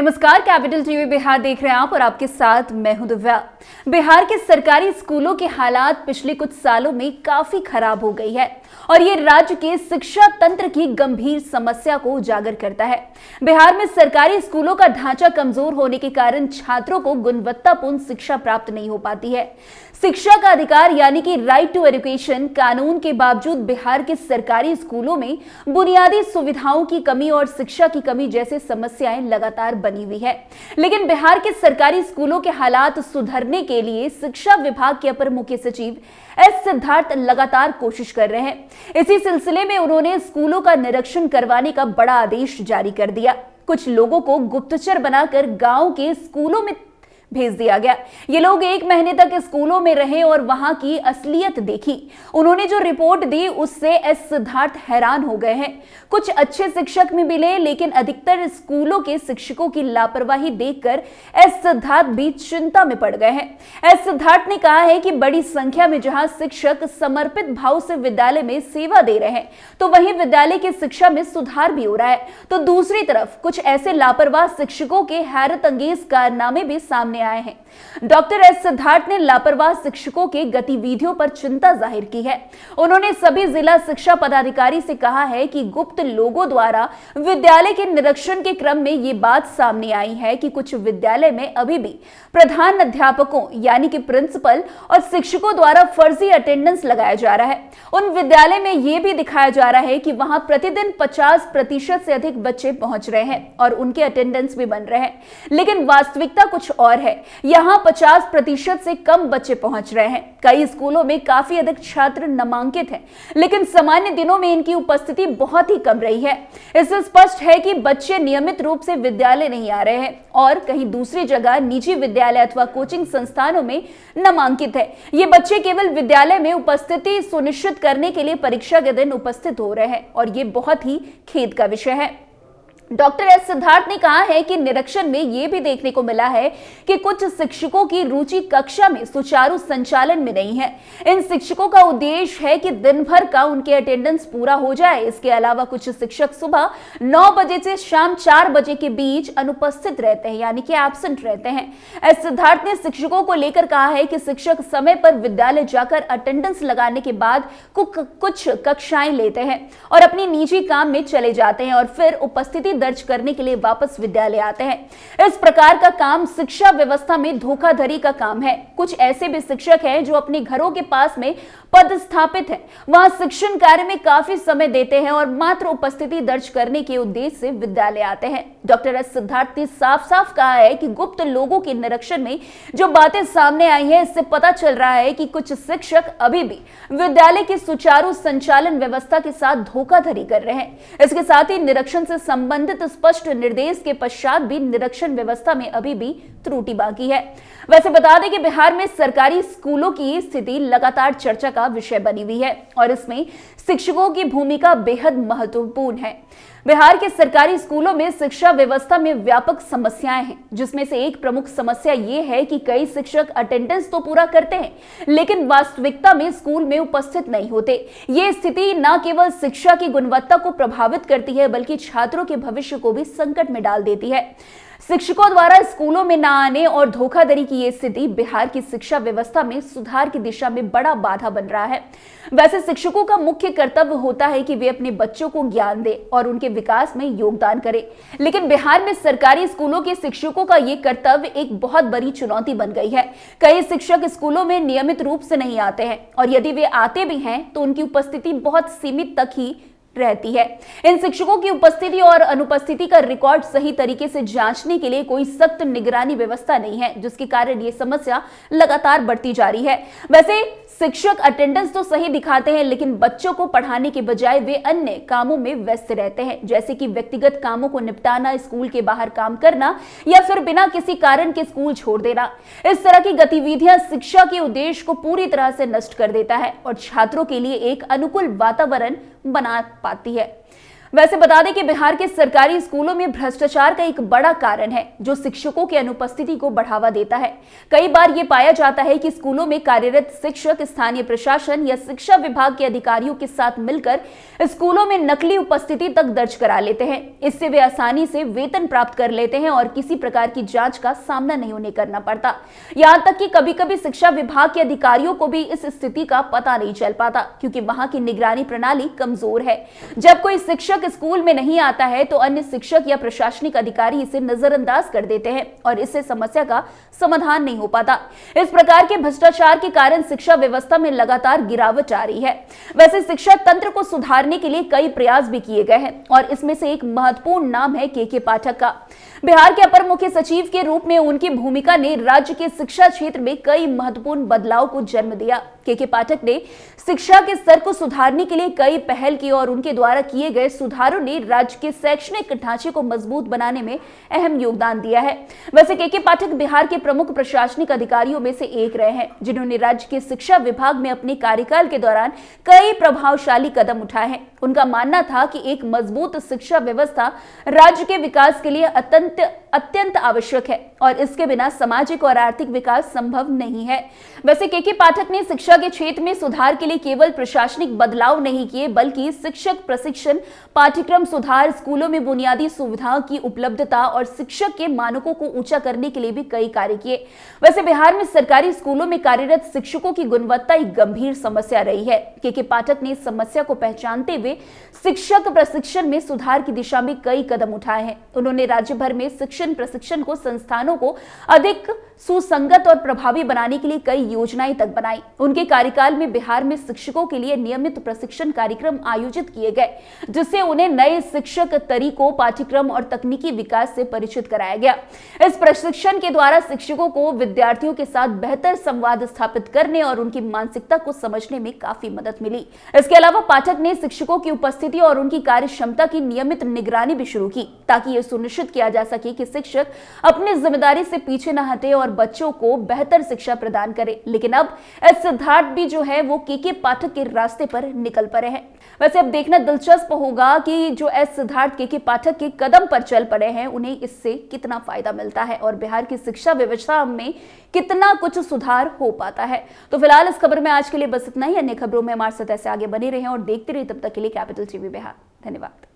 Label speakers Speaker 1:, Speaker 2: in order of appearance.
Speaker 1: नमस्कार, capital TV Bihar देख रहे हैं आप और आपके साथ मैं हूं दिव्या। बिहार के सरकारी स्कूलों के हालात पिछले कुछ सालों में काफी खराब हो गई है और ये राज्य के शिक्षा तंत्र की गंभीर समस्या को उजागर करता है। बिहार में सरकारी स्कूलों का ढांचा कमजोर होने के कारण छात्रों को गुणवत्तापूर्ण शिक्षा प्राप्त नहीं हो पाती है। शिक्षा का अधिकार यानी कि राइट टू एजुकेशन कानून के बावजूद बिहार के सरकारी स्कूलों में बुनियादी सुविधाओं की कमी और शिक्षा की कमी जैसे समस्याएं लगातार बनी हुई है। लेकिन बिहार के सरकारी स्कूलों के हालात सुधरने के लिए शिक्षा विभाग के अपर मुख्य सचिव एस सिद्धार्थ लगातार कोशिश कर रहे हैं। इसी सिलसिले में उन्होंने स्कूलों का निरीक्षण करवाने का बड़ा आदेश जारी कर दिया। कुछ लोगों को गुप्तचर बनाकर गांव के स्कूलों में भेज दिया गया। ये लोग 1 महीने तक स्कूलों में रहे और वहां की असलियत देखी। उन्होंने जो रिपोर्ट दी उससे एस सिद्धार्थ हैरान हो गए हैं। कुछ अच्छे शिक्षक भी मिले, लेकिन अधिकतर स्कूलों के शिक्षकों की लापरवाही देखकर एस सिद्धार्थ भी चिंता में पड़ गए हैं। एस सिद्धार्थ ने कहा है कि बड़ी संख्या में जहां शिक्षक समर्पित भाव से विद्यालय में सेवा दे रहे हैं, तो वहीं विद्यालय की शिक्षा में सुधार भी हो रहा है। तो दूसरी तरफ कुछ ऐसे लापरवाह शिक्षकों के हैरत अंगेज कारनामे भी सामने आए हैं। डॉक्टर एस सिद्धार्थ ने लापरवाह शिक्षकों के गतिविधियों पर चिंता जाहिर की है। उन्होंने सभी जिला शिक्षा पदाधिकारी से कहा है कि गुप्त लोगों द्वारा विद्यालय के निरीक्षण के क्रम में ये बात सामने आई है कि कुछ विद्यालय में अभी भी प्रधान अध्यापकों यानी कि प्रिंसिपल और शिक्षकों द्वारा फर्जी अटेंडेंस लगाया जा रहा है। उन विद्यालय में यह भी दिखाया जा रहा है कि वहां प्रतिदिन 50% से अधिक बच्चे पहुंच रहे हैं और उनके अटेंडेंस भी बन रहे हैं, लेकिन वास्तविकता कुछ और है। यहां 50% से कम बच्चे पहुंच रहे हैं। कई स्कूलों में काफी अधिक छात्र नामांकित हैं, लेकिन सामान्य दिनों में इनकी उपस्थिति बहुत ही कम रही है। इससे स्पष्ट है कि बच्चे नियमित रूप से विद्यालय नहीं आ रहे हैं और कहीं दूसरी जगह निजी विद्यालय अथवा कोचिंग संस्थानों में नामांकित है। ये बच्चे केवल विद्यालय में उपस्थिति सुनिश्चित करने के लिए परीक्षा के दिन उपस्थित हो रहे हैं और ये बहुत ही खेद का विषय है। डॉक्टर एस सिद्धार्थ ने कहा है कि निरीक्षण में यह भी देखने को मिला है कि कुछ शिक्षकों की रुचि कक्षा में सुचारू संचालन में नहीं है। इन शिक्षकों का उद्देश्य है कि दिन भर का उनके अटेंडेंस पूरा हो जाए। इसके अलावा कुछ शिक्षक सुबह 9 बजे से शाम 4 बजे के बीच अनुपस्थित रहते हैं यानी कि एब्सेंट रहते हैं। एस सिद्धार्थ ने शिक्षकों को लेकर कहा है कि शिक्षक समय पर विद्यालय जाकर अटेंडेंस लगाने के बाद कुछ कक्षाएं लेते हैं और अपनी निजी काम में चले जाते हैं और फिर उपस्थिति दर्ज करने के लिए वापस विद्यालय आते हैं। इस प्रकार का काम शिक्षा व्यवस्था में धोखाधड़ी का काम है। कुछ ऐसे भी शिक्षक हैं जो अपने घरों के पास में पदस्थापित हैं, वहां शिक्षण कार्य में काफी समय देते हैं और मात्र उपस्थिति दर्ज करने के उद्देश्य से विद्यालय आते हैं। डॉक्टर एस सिद्धार्थ ने साफ साफ कहा है कि गुप्त लोगों के निरीक्षण में जो बातें सामने आई हैं, इससे पता चल रहा है कि कुछ शिक्षक अभी भी विद्यालय की सुचारू संचालन व्यवस्था के साथ धोखाधड़ी कर रहे हैं। इसके साथ ही निरीक्षण से संबंधित स्पष्ट निर्देश के पश्चात भी निरीक्षण व्यवस्था में अभी भी त्रुटि बाकी है। वैसे बता दें कि बिहार में सरकारी स्कूलों की स्थिति लगातार चर्चा का विषय बनी हुई है और इसमें शिक्षकों की भूमिका बेहद महत्वपूर्ण है। बिहार के सरकारी स्कूलों में शिक्षा व्यवस्था में व्यापक समस्याएं हैं, जिसमें से एक प्रमुख समस्या ये है कि कई शिक्षक अटेंडेंस तो पूरा करते हैं, लेकिन वास्तविकता में स्कूल में उपस्थित नहीं होते। ये स्थिति न केवल शिक्षा की गुणवत्ता को प्रभावित करती है, बल्कि छात्रों के भविष्य को भी संकट में डाल देती है। शिक्षकों द्वारा स्कूलों में न आने और धोखाधड़ी की ये स्थिति बिहार की शिक्षा व्यवस्था में सुधार की दिशा में बड़ा बाधा बन रहा है। वैसे शिक्षकों का मुख्य कर्तव्य होता है कि वे अपने बच्चों को ज्ञान दें और उनके विकास में योगदान करें, लेकिन बिहार में सरकारी स्कूलों के शिक्षकों का ये कर्तव्य एक बहुत बड़ी चुनौती बन गई है। कई शिक्षक स्कूलों में नियमित रूप से नहीं आते हैं और यदि वे आते भी हैं तो उनकी उपस्थिति बहुत सीमित तक ही रहती है। इन शिक्षकों की उपस्थिति और अनुपस्थिति का रिकॉर्ड सही तरीके से जांचने के लिए कोई सख्त निगरानी व्यवस्था नहीं है, जिसके कारण ये समस्या लगातार बढ़ती जा रही है। वैसे शिक्षक अटेंडेंस तो सही दिखाते हैं, लेकिन बच्चों को पढ़ाने के बजाय वे अन्य कामों में व्यस्त रहते हैं, जैसे कि व्यक्तिगत कामों को निपटाना, स्कूल के बाहर काम करना या फिर बिना किसी कारण के स्कूल छोड़ देना। इस तरह की गतिविधियां शिक्षा के उद्देश्य को पूरी तरह से नष्ट कर देता है और छात्रों के लिए एक अनुकूल वातावरण बना पाती है। वैसे बता दें कि बिहार के सरकारी स्कूलों में भ्रष्टाचार का एक बड़ा कारण है जो शिक्षकों की अनुपस्थिति को बढ़ावा देता है। कई बार ये पाया जाता है कि स्कूलों में कार्यरत शिक्षक स्थानीय प्रशासन या शिक्षा विभाग के अधिकारियों के साथ मिलकर स्कूलों में नकली उपस्थिति तक दर्ज करा लेते हैं। इससे वे आसानी से वेतन प्राप्त कर लेते हैं और किसी प्रकार की जांच का सामना नहीं होने करना पड़ता। यहां तक कि कभी-कभी शिक्षा विभाग के अधिकारियों को भी इस स्थिति का पता नहीं चल पाता क्योंकि वहां की निगरानी प्रणाली कमजोर है। जब कोई शिक्षक स्कूल में नहीं आता है तो अन्य शिक्षक या प्रशासनिक अधिकारी इसे नजरअंदाज कर देते हैं और इससे समस्या का समाधान नहीं हो पाता। इस प्रकार के भ्रष्टाचार के कारण शिक्षा व्यवस्था में लगातार गिरावट आ रही है। वैसे शिक्षा तंत्र को सुधारने के लिए कई प्रयास भी किए गए हैं और इसमें से एक महत्वपूर्ण नाम है के पाठक का। बिहार के अपर मुख्य सचिव के रूप में उनकी भूमिका ने राज्य के शिक्षा क्षेत्र में कई महत्वपूर्ण बदलाव को जन्म दिया। के पाठक ने शिक्षा के स्तर को सुधारने के लिए कई पहल की और उनके द्वारा किए गए सुधारों ने राज्य के शैक्षणिक ढांचे को मजबूत बनाने में अहम योगदान दिया है। वैसे के पाठक बिहार के प्रमुख प्रशासनिक अधिकारियों में से एक रहे हैं जिन्होंने राज्य के शिक्षा विभाग में अपने कार्यकाल के दौरान कई प्रभावशाली कदम उठाए हैं। उनका मानना था कि एक मजबूत शिक्षा व्यवस्था राज्य के विकास के लिए अत्यंत आवश्यक है और इसके बिना सामाजिक और आर्थिक विकास संभव नहीं है। वैसे के पाठक ने शिक्षा के क्षेत्र में सुधार के लिए केवल प्रशासनिक बदलाव नहीं किए बल्कि शिक्षक प्रशिक्षण, पाठ्यक्रम सुधार, स्कूलों में बुनियादी सुविधाओं की उपलब्धता और शिक्षक के मानकों को ऊंचा करने के लिए भी कई कार्य किए। वैसे बिहार में सरकारी स्कूलों में कार्यरत शिक्षकों की गुणवत्ता एक गंभीर समस्या रही है। के पाठक ने इस समस्या को पहचानते हुए शिक्षक प्रशिक्षण में सुधार की दिशा में कई कदम उठाए हैं। उन्होंने राज्य भर में शिक्षण प्रशिक्षण को संस्थानों को अधिक सुसंगत और प्रभावी बनाने के लिए कई योजनाएं तक बनाई। उनके कार्यकाल में बिहार में शिक्षकों के लिए नियमित प्रशिक्षण कार्यक्रम आयोजित किए गए जिससे उन्हें नए शिक्षक तरीकों, पाठ्यक्रम और तकनीकी विकास से परिचित कराया गया। इस प्रशिक्षण के द्वारा शिक्षकों को विद्यार्थियों के साथ बेहतर संवाद स्थापित करने और उनकी मानसिकता को समझने में काफी मदद मिली। इसके अलावा पाठक ने शिक्षकों की उपस्थिति और उनकी कार्य क्षमता की नियमित निगरानी भी शुरू की ताकि यह सुनिश्चित किया जा सके कि शिक्षक अपनी जिम्मेदारी से पीछे न हटे और बच्चों को बेहतर शिक्षा प्रदान करे। लेकिन अब एस सिद्धार्थ भी जो है वो के पाठक के रास्ते पर निकल पड़े हैं। वैसे अब देखना दिलचस्प होगा कि जो एस सिद्धार्थ के पाठक के कदम पर चल पड़े हैं उन्हें इससे कितना फायदा मिलता है और बिहार की शिक्षा व्यवस्था में कितना कुछ सुधार हो पाता है। तो फिलहाल इस खबर में आज के लिए बस इतना ही। अन्य खबरों में हमारे साथ ऐसे आगे बने रहें और देखते रहिए। तब तक के लिए कैपिटल टीवी बिहार। धन्यवाद।